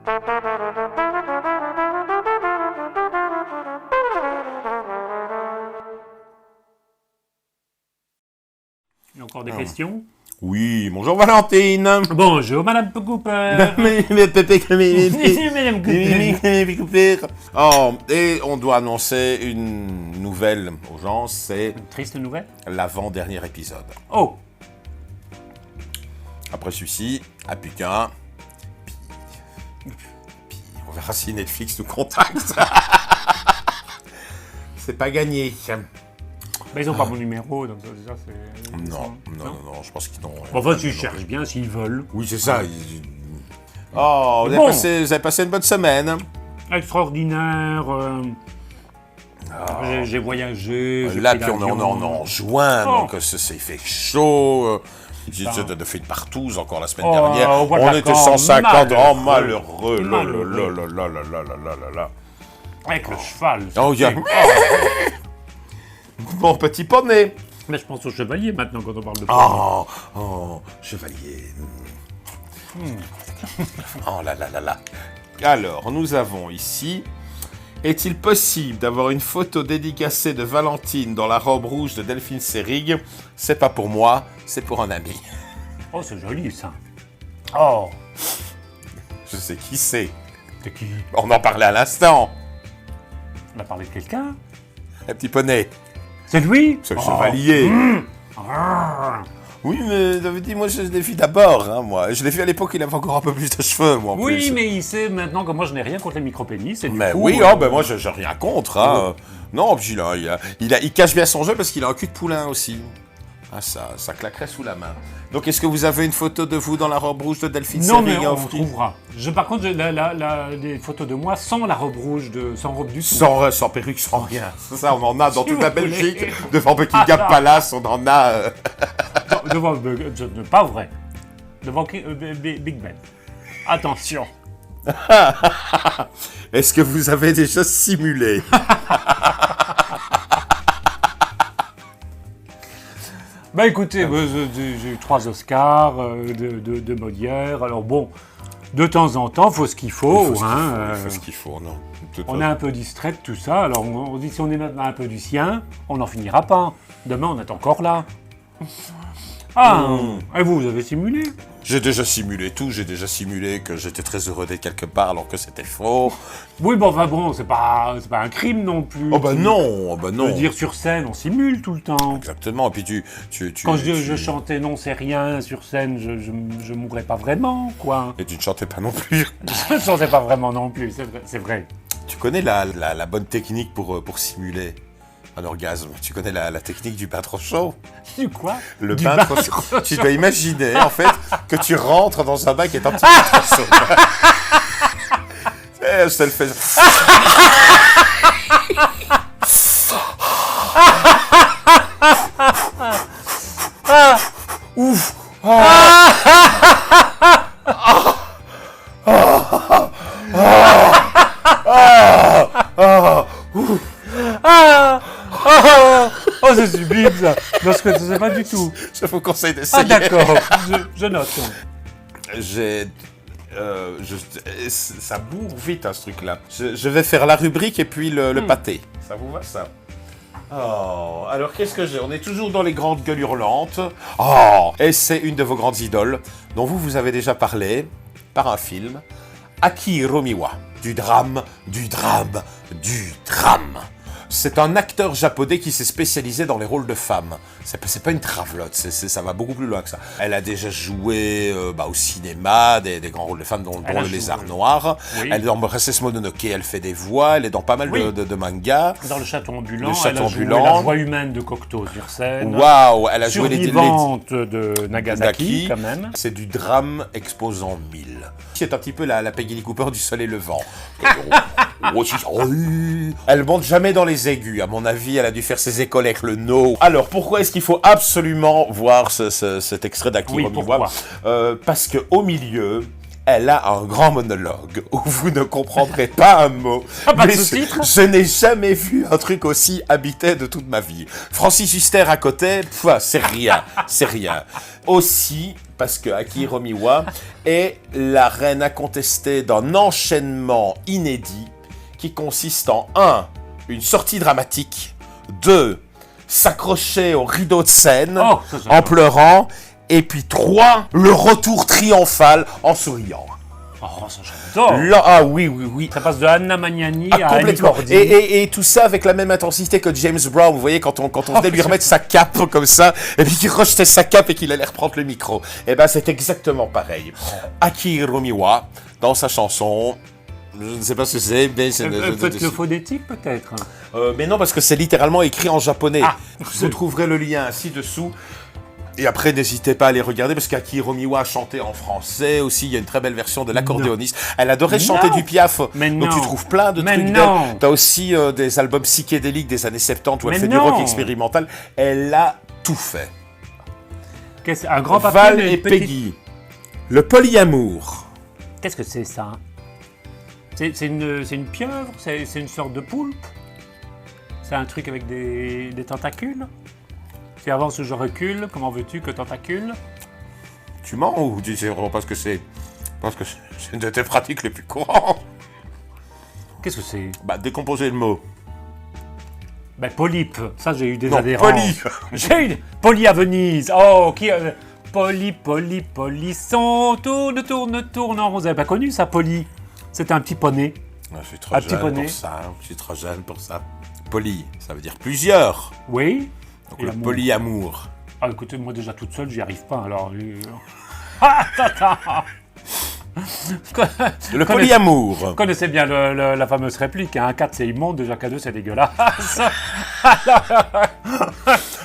Il y a encore des questions? Oui, bonjour Valentine. Bonjour Madame Cooper. Oh, et on doit annoncer une nouvelle aux gens, c'est Une triste nouvelle? l'avant-dernier épisode. Oh! Après celui-ci, à plus qu'un. Puis on verra si Netflix nous contacte. C'est pas gagné. Ben, ils ont pas mon numéro, donc ça, déjà c'est... Non, je pense qu'ils n'ont... Bon, enfin, tu cherches bien s'ils veulent. Oui, c'est ça. Oh, vous avez passé une bonne semaine. Extraordinaire. J'ai voyagé. Là, puis on est en juin, donc il fait chaud. J'ai fait de partout encore la semaine dernière. On était 150. Oh, malheureux. Là. Avec le cheval. Oh, mon petit poney. Mais je pense au chevalier maintenant quand on parle de poney. Oh, chevalier. Oh là. Alors, nous avons ici... Est-il possible d'avoir une photo dédicacée de Valentine dans la robe rouge de Delphine Seyrig? C'est pas pour moi, c'est pour un ami. Oh, c'est joli ça. Oh. Je sais qui c'est. C'est qui? On en parlait à l'instant. On a parlé de quelqu'un? Un petit poney. C'est lui? C'est le chevalier. Oui, mais j'avais dit, moi, je l'ai vu d'abord, hein, moi. Je l'ai vu à l'époque, il avait encore un peu plus de cheveux, moi, en plus. Oui, mais il sait maintenant que moi, je n'ai rien contre les micro-pénis. Mais oui, moi, j'ai rien contre, hein. Non, puis il cache bien son jeu parce qu'il a un cul de poulain aussi. Ah, ça claquerait sous la main. Donc, est-ce que vous avez une photo de vous dans la robe rouge de Delphine Seyrig? Non, mais on trouvera. Par contre, j'ai des photos de moi sans la robe rouge, sans robe du tout. Sans perruque, sans rien. C'est ça, on en a dans toute la Belgique. Devant Buckingham Palace, on en a... Devant... Pas vrai. Devant Big Ben. Attention. Est-ce que vous avez déjà simulé? Bah écoutez, j'ai eu 3 Oscars de Molière. Alors bon, de temps en temps, il faut ce qu'il faut. Il faut ce qu'il faut, non. On est un peu distrait de tout ça. Alors on dit si on est maintenant un peu du sien, on n'en finira pas. Demain, on est encore là. Et vous avez simulé? J'ai déjà simulé tout. J'ai déjà simulé que j'étais très heureux d'être quelque part alors que c'était faux. Oui, bon, c'est pas un crime non plus. Oh bah non. Je veux dire, sur scène, on simule tout le temps. Exactement. Et puis Quand je chantais Non, c'est rien sur scène, je mourrais pas vraiment, quoi. Et tu ne chantais pas non plus. Je ne chantais pas vraiment non plus, c'est vrai. Tu connais la bonne technique pour simuler un orgasme? Tu connais la technique du bain trop chaud? Du quoi? Le bain trop chaud. Tu dois imaginer, en fait, que tu rentres dans un bain qui est un petit peu trop chaud. Je te le fais. Ouf. Oh, c'est sublime ça. Non, je ne sais pas du tout. Je vous conseille d'essayer. Ah d'accord, je note. Ça bourre vite, hein, ce truc-là. Je vais faire la rubrique et puis le pâté. Ça vous va, ça? Oh, alors qu'est-ce que j'ai? On est toujours dans les grandes gueules hurlantes. Oh, et c'est une de vos grandes idoles, dont vous avez déjà parlé, par un film. Aki Hiromiwa. Du drame. C'est un acteur japonais qui s'est spécialisé dans les rôles de femmes. C'est pas une travelotte, ça va beaucoup plus loin que ça. Elle a déjà joué au cinéma, des grands rôles de femmes, dont Le Lézard Noir. Oui. Elle est dans Princesse Mononoke, elle fait des voix, elle est dans pas mal de mangas. Dans Le Château Ambulant, elle a joué la voix humaine de Cocteau sur scène. Waouh, elle a joué les Survivante de Nagasaki, quand même. C'est du drame exposant 1000. C'est un petit peu la Peggy Cooper du Soleil Levant. Elle monte jamais dans les aigus. À mon avis, elle a dû faire ses écoles avec le no. Alors, pourquoi est-ce qu'il faut absolument voir cet extrait d'Aki Hiromiwa? Parce qu'au milieu, Elle a un grand monologue où vous ne comprendrez pas un mot. Pas de Mais sous-titres. je n'ai jamais vu un truc aussi habité de toute ma vie. Francis Huster à côté, c'est rien, c'est rien. Aussi, parce que Aki Hiromiwa est la reine incontestée d'un enchaînement inédit qui consiste en 1. Une sortie dramatique, 2. S'accrocher au rideau de scène en pleurant, et puis 3. Le retour triomphal en souriant. Oh, ça j'adore. Là, ah oui. Ça passe de Anna Magnani à Annie Complètement. Cordy. Et tout ça avec la même intensité que James Brown. Vous voyez, quand on venait lui remettre sa cape comme ça, et puis qu'il rejetait sa cape et qu'il allait reprendre le micro. Et ben, c'est exactement pareil. Aki Hiromiwa, dans sa chanson, je ne sais pas ce que c'est, mais c'est... Faites le phonétique peut-être. mais non, parce que c'est littéralement écrit en japonais. Ah. Vous trouverez le lien ci-dessous. Et après, n'hésitez pas à les regarder, parce qu'Aki Hiromiwa a chanté en français aussi. Il y a une très belle version de l'accordéoniste. Elle adorait chanter du Piaf. Mais donc non. tu trouves plein de Mais trucs non. d'elle. T'as aussi des albums psychédéliques des années 70 où elle Mais fait du non. rock expérimental. Elle a tout fait. Un grand papier, Val mais et une petite- Peggy. Le polyamour. Qu'est-ce que c'est ça? C'est une pieuvre? C'est une sorte de poulpe? C'est un truc avec des tentacules? Si avance ou je recule, comment veux-tu que tentacules? Tu mens ou tu sais vraiment pas ce que c'est? Parce que c'est une de tes pratiques les plus courantes. Qu'est-ce que c'est? Bah, décomposer le mot. Ben, polype. Ça, j'ai eu des Non, adhérents. poly. J'ai eu Poly à Venise. Oh, Poly, polisson, tourne en rond. Vous n'avez pas connu ça, Poly? C'était un petit poney. Je suis trop Un petit jeune poney. pour ça. Je suis trop jeune pour ça. Poly, ça veut dire plusieurs. Oui. Donc Et le l'amour. polyamour. Ah, écoutez, moi déjà toute seule, j'y arrive pas. Alors. Ah, attends. Le polyamour. Vous connaissez bien la fameuse réplique, hein, 4 c'est immonde, déjà qu'à 2 c'est dégueulasse.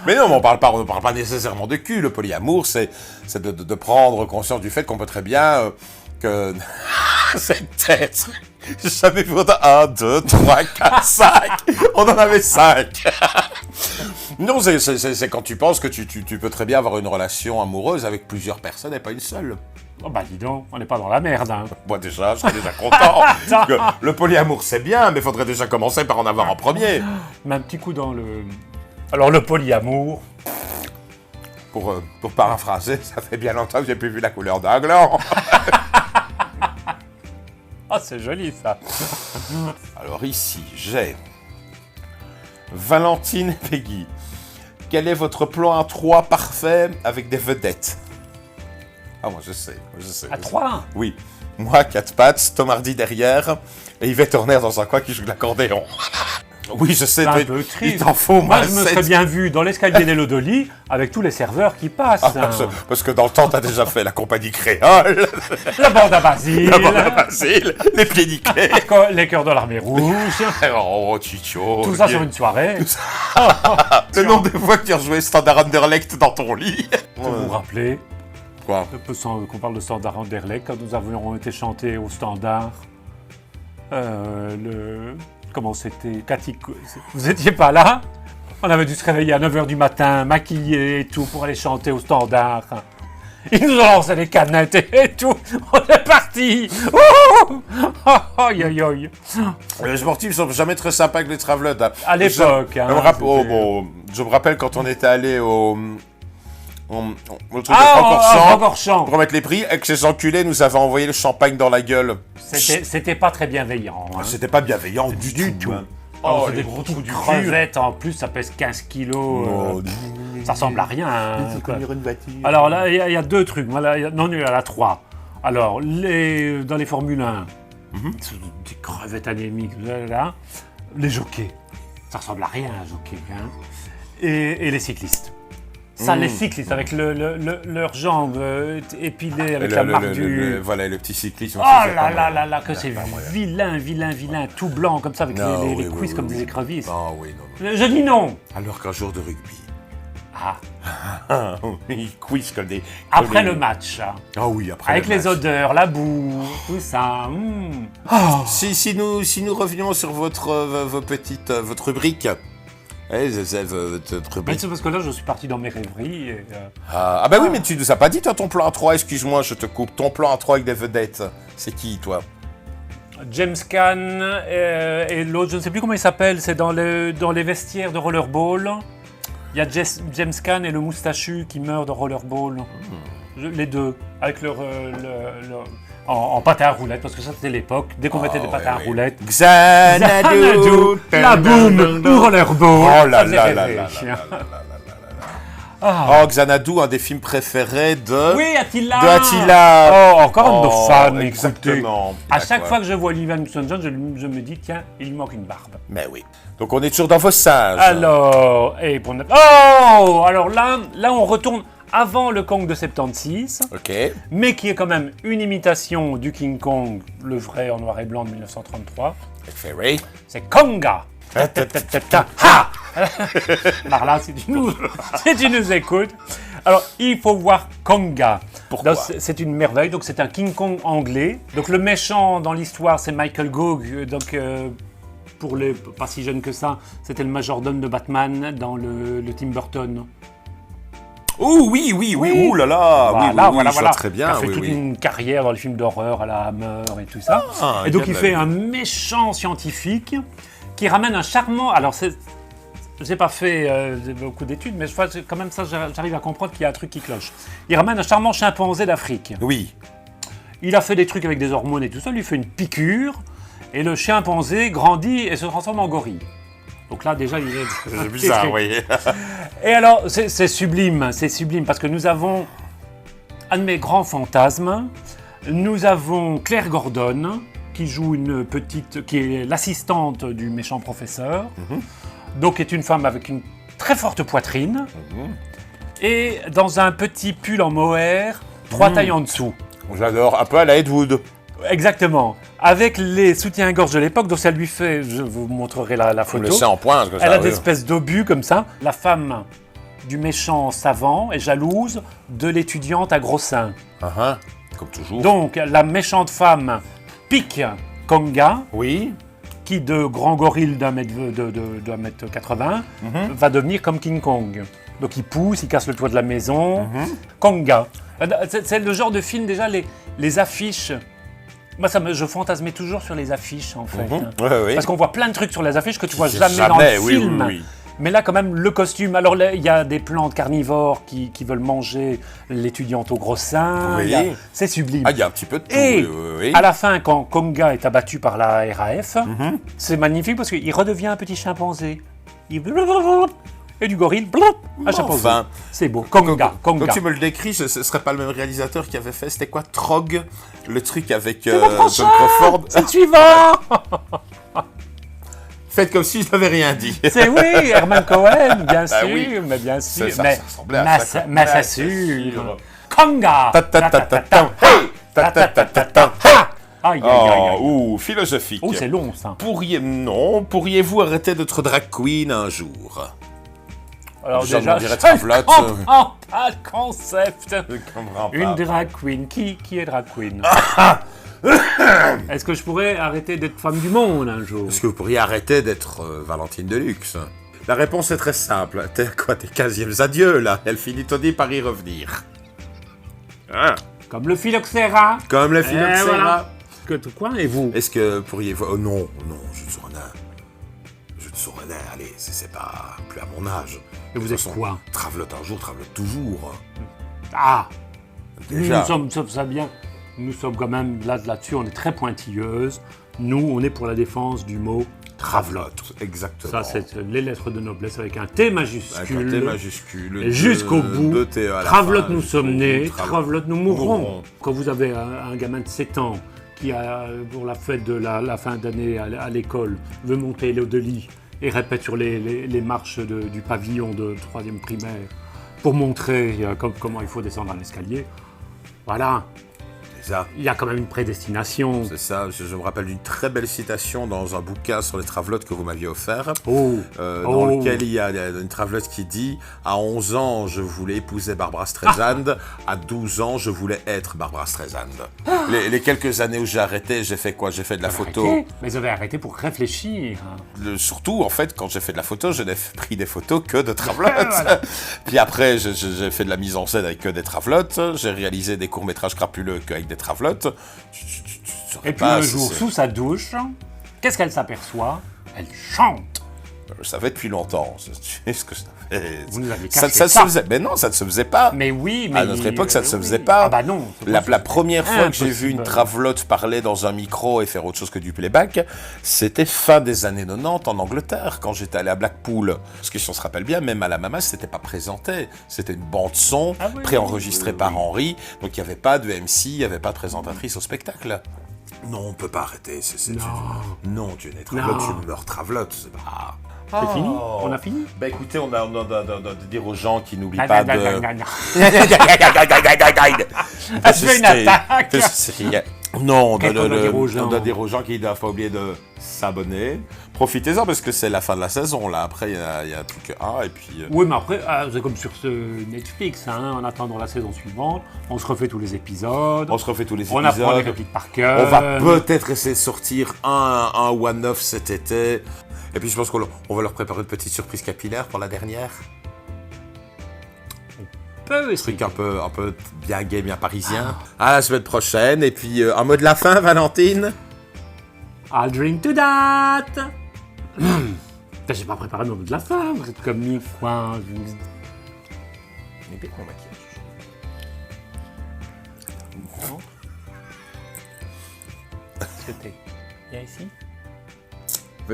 Mais non, mais on parle pas nécessairement de cul. Le polyamour, c'est de prendre conscience du fait qu'on peut très bien que cette tête. J'ai jamais vu 1, 2, 3, 4, 5. On en avait 5. Non, c'est quand tu penses que tu peux très bien avoir une relation amoureuse avec plusieurs personnes et pas une seule. Oh bah dis donc, on n'est pas dans la merde. Hein. Moi déjà, je serais déjà content. Parce que le polyamour, c'est bien, mais il faudrait déjà commencer par en avoir en premier. Mais un petit coup dans le... Alors le polyamour... Pour paraphraser, ça fait bien longtemps que j'ai plus vu la couleur d'un gland. Ah, c'est joli ça. Alors ici, j'ai Valentine et Peggy. Quel est votre plan à 3 parfait avec des vedettes? Ah, moi je sais. À 3? Oui. Moi, 4 pattes, Tom Hardy derrière, et Yvette Horner dans un coin qui joue de l'accordéon. Oui, je sais, C'est un mais peu il triste. t'en faut, Moi, moi, je me 7. serais bien vu dans l'escalier des Lodoli avec tous les serveurs qui passent. hein. Parce que dans le temps, t'as déjà fait la compagnie créole, La bande à Basile, la bande à Basile, les pieds nickelés. les cœurs de l'armée rouge, Oh, Chicho. tout ça sur une soirée. Le nombre de fois que tu as joué Standard Anderlecht dans ton lit. Vous vous rappelez Quoi? qu'on parle de Standard Anderlecht, quand nous avions été chantés au Standard, comment c'était, Cathy, vous étiez pas là? On avait dû se réveiller à 9h du matin, maquillés et tout, pour aller chanter au Standard. Ils nous ont lancé des canettes et tout, on est partis. Aïe aïe aïe. Les sportifs sont jamais très sympas avec les travelers. À l'époque, Je, hein, je me rappelle quand on était allé au truc de Francorchamps Francorchamps pour mettre les prix, et que ces enculés nous avaient envoyé le champagne dans la gueule. C'était pas très bienveillant. Hein. C'était pas bienveillant du tout. Hein. Oh, Oh, c'est les des gros petites trous du cul. crevettes en plus, ça pèse 15 kilos. Oh, Ça ressemble à rien. Hein, quoi. une voiture. Alors là, il y a 2 trucs. Voilà, non, il y en a 3. Alors, dans les Formule 1, des crevettes anémiques, là, les jockeys. Ça ressemble à rien, un jockey. Hein. Et les cyclistes. Ça, les cyclistes, avec leurs jambes épilées, avec la marque du... Voilà, le petit cyclisme. Oh là, que c'est vilain, tout blanc, comme ça, avec les cuisses comme des écrevisses. Ah oui, non. Je dis non. Alors qu'un jour de rugby. Ah, Ils cuisent comme des... après le match, hein, Ah oui, après avec le les match. odeurs, la boue, tout ça. Si nous revenions sur votre rubrique, Ouais, Mais c'est parce que là, je suis parti dans mes rêveries. Et, Ah bah oui, mais tu nous as pas dit, toi, ton plan A3, excuse-moi, je te coupe. Ton plan A3 avec des vedettes, c'est qui, toi? James Caan et l'autre, je ne sais plus comment il s'appelle, c'est dans les vestiaires de Rollerball. Il y a James Caan et le moustachu qui meurent de Rollerball. Les deux, avec en patin à roulettes, parce que ça c'était l'époque, dès qu'on mettait des patins à roulettes. Xanadu, La boum, ou Rollerball. Oh là ça faisait là là rêver. là là là là là. Oh, Xanadu, un des films préférés de... Oui, Attila. De Attila. Oh, encore un de nos fans, écoutez. Exactement. À chaque fois que je vois Olivia Newton-John, je me dis, tiens, il lui manque une barbe. Mais oui. Donc on est toujours dans vos singes. Alors, et pour notre... Oh, alors là, on retourne avant le Kong de 76, Ok. mais qui est quand même une imitation du King Kong, le vrai en noir et blanc de 1933. Ferry. C'est Konga. Ha. Alors là, si tu nous écoutes, alors il faut voir Konga. Pourquoi? Donc, c'est une merveille. Donc c'est un King Kong anglais. Donc le méchant dans l'histoire, c'est Michael Gove. Donc pour les pas si jeunes que ça, c'était le majordome de Batman dans le Tim Burton. Oh oui, ouh là là, Voilà. je vois très bien. Il a fait oui, toute oui. une carrière dans les films d'horreur à la Hammer et tout ça. Ah, et donc il bien fait vu. un méchant scientifique qui ramène un charmant... Alors j'ai pas fait beaucoup d'études, mais quand même ça j'arrive à comprendre qu'il y a un truc qui cloche. Il ramène un charmant chimpanzé d'Afrique. Oui. Il a fait des trucs avec des hormones et tout ça, lui fait une piqûre et le chimpanzé grandit et se transforme en gorille. Donc là déjà il est... C'est bizarre, oui. Et alors, c'est sublime parce que nous avons un de mes grands fantasmes. Nous avons Claire Gordon, qui joue une petite, qui est l'assistante du méchant professeur, donc est une femme avec une très forte poitrine, et dans un petit pull en mohair, 3 tailles en dessous. J'adore, un peu à la Ed Wood. Exactement. Avec les soutiens-gorge de l'époque, donc ça lui fait, je vous montrerai la Faut photo. le laisser en pointe. Comme Elle ça, a oui. des espèces d'obus comme ça. La femme du méchant savant est jalouse de l'étudiante à gros seins. Comme toujours. Donc la méchante femme pique Konga, Oui. qui de grand gorille d'un mètre 80 va devenir comme King Kong. Donc il pousse, il casse le toit de la maison. Konga. C'est le genre de film déjà, les affiches. Moi, je fantasmais toujours sur les affiches, en fait. Oui. Parce qu'on voit plein de trucs sur les affiches que tu vois jamais dans le film. Oui. Mais là, quand même, le costume. Alors, il y a des plantes carnivores qui veulent manger l'étudiante au gros sein. Oui. C'est sublime. Ah, il y a un petit peu de tout. Et oui. à la fin, quand Konga est abattu par la RAF, c'est magnifique parce qu'il redevient un petit chimpanzé. Et du gorille, un chimpanzé. Enfin. C'est beau. Konga. Quand tu me le décris, ce serait pas le même réalisateur qui avait fait, c'était quoi, Trog, le truc avec C'est mon prochain. John Crawford. C'est le suivant. Faites comme si je n'avais rien dit. C'est oui, Herman Cohen, bien sûr, oui. mais bien sûr. Ça mais ressemblait à ça. mais ça C'est sûr. sûr. Konga. Ta-ta-ta-ta-ta. Hey. Ta-ta-ta-ta-ta. Aïe, aïe, aïe, aïe. Ouh, philosophique. Oh, c'est long, ça. Pourriez-vous arrêter d'être drag queen un jour? Alors Genre, déjà, on dirait je Travlotte. comprends pas le concept. Je comprends pas. Une drag queen. Qui est drag queen? Est-ce que je pourrais arrêter d'être femme du monde un jour? Est-ce que vous pourriez arrêter d'être Valentine Deluxe? La réponse est très simple. T'es 15e adieux, là. Elle finit Tony par y revenir. Comme le phylloxéra. Comme le phylloxéra. Voilà. Quoi, et vous? Est-ce que pourriez-vous... Oh non, je ne saurais rien. Je ne saurais rien. Allez, c'est pas plus à mon âge. Et vous êtes quoi? Travelote un jour, travelote toujours. Ah, Déjà. nous sommes ça bien. Nous sommes quand même là-dessus, on est très pointilleuse. Nous, on est pour la défense du mot travelote. Exactement. Ça, c'est les lettres de noblesse avec un T majuscule. Avec un T majuscule. Et jusqu'au bout. Deux T à la Travelote, fin, nous jusqu'au sommes bout. nés. Travelote, nous mourrons. Mourrons. Quand vous avez un gamin de 7 ans qui, pour la fête de la fin d'année à l'école, veut monter le lit et répète sur les marches du pavillon de 3e primaire pour montrer comment il faut descendre un escalier. Voilà. ça. Il y a quand même une prédestination. C'est ça, je me rappelle d'une très belle citation dans un bouquin sur les travelottes que vous m'aviez offert, Oh. dans lequel il y a une travelotte qui dit « À 11 ans, je voulais épouser Barbara Streisand, à 12 ans, je voulais être Barbara Streisand. » Les quelques années où j'ai arrêté, j'ai fait quoi? J'ai fait de la photo. Arrêtez. Mais vous avez arrêté pour réfléchir. Surtout, en fait, quand j'ai fait de la photo, je n'ai pris des photos que de travelottes. Voilà. Puis après, j'ai fait de la mise en scène avec que des travelottes. J'ai réalisé des courts-métrages crapuleux qu'avec des travelottes. Et puis un jour, sous sa douche, qu'est-ce qu'elle s'aperçoit? Elle chante. Je savais depuis longtemps. Tu sais ce que ça fait. Vous nous aviez Ça caché se ça. faisait. Mais non, ça ne se faisait pas. Mais oui, mais... À notre époque, ça ne se oui. faisait pas. Ah bah non. c'est La pas première fois que j'ai vu une impossible. travelotte parler dans un micro et faire autre chose que du playback, c'était fin des années 90 en Angleterre, quand j'étais allé à Blackpool. Parce que si on se rappelle bien, même à la Mamas, c'était pas présenté. C'était une bande-son Ah oui, préenregistrée oui, par oui. Henri. Donc il n'y avait pas de MC, il n'y avait pas de présentatrice au spectacle. Non, on peut pas arrêter. Non, tu n'es travelotte, Non. tu meurs travelotte. C'est pas... C'est fini? On a fini? Bah écoutez, on a de dire aux gens qui n'oublient Ah, pas non, de... non, non, non. Ah, je fais une attaque. Non, on Qu'est-ce qu'on doit dire aux gens? doit dire aux gens qu'ils ne doivent pas oublier de s'abonner. Profitez-en parce que c'est la fin de la saison là. Après, il y a plus qu'un et puis. Oui, mais après, c'est comme sur ce Netflix, hein, en attendant la saison suivante, on se refait tous les épisodes, On se refait tous les on épisodes. apprend les répliques par cœur. On va peut-être essayer de sortir un one-off cet été. Et puis je pense qu'on va leur préparer une petite surprise capillaire pour la dernière. Peu essayer. Truc un peu bien gay, bien parisien. À la semaine prochaine. Et puis un mot de la fin, Valentine. I'll drink to that. J'ai pas préparé mon mot de la fin, vous êtes comme mi quoi. Mais pique mon maquillage. C'était. Il y a ici.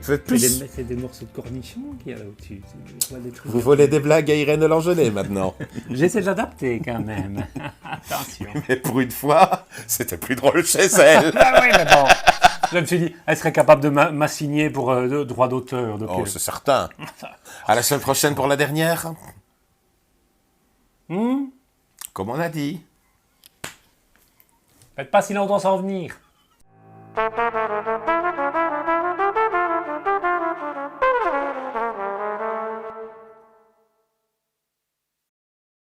Faites plus. C'est des morceaux de cornichons qu'il y a là au-dessus. Tu vois des trucs. Vous volez des blagues à Irène Langelet maintenant. J'essaie de l'adapter quand même. Attention. Mais pour une fois, c'était plus drôle chez elle. Ah oui, mais bon. Je me suis dit, elle serait capable de m'assigner pour droit d'auteur. Donc, Oh, c'est certain. À la semaine prochaine pour la dernière. Comme on a dit. faites pas si longtemps sans venir.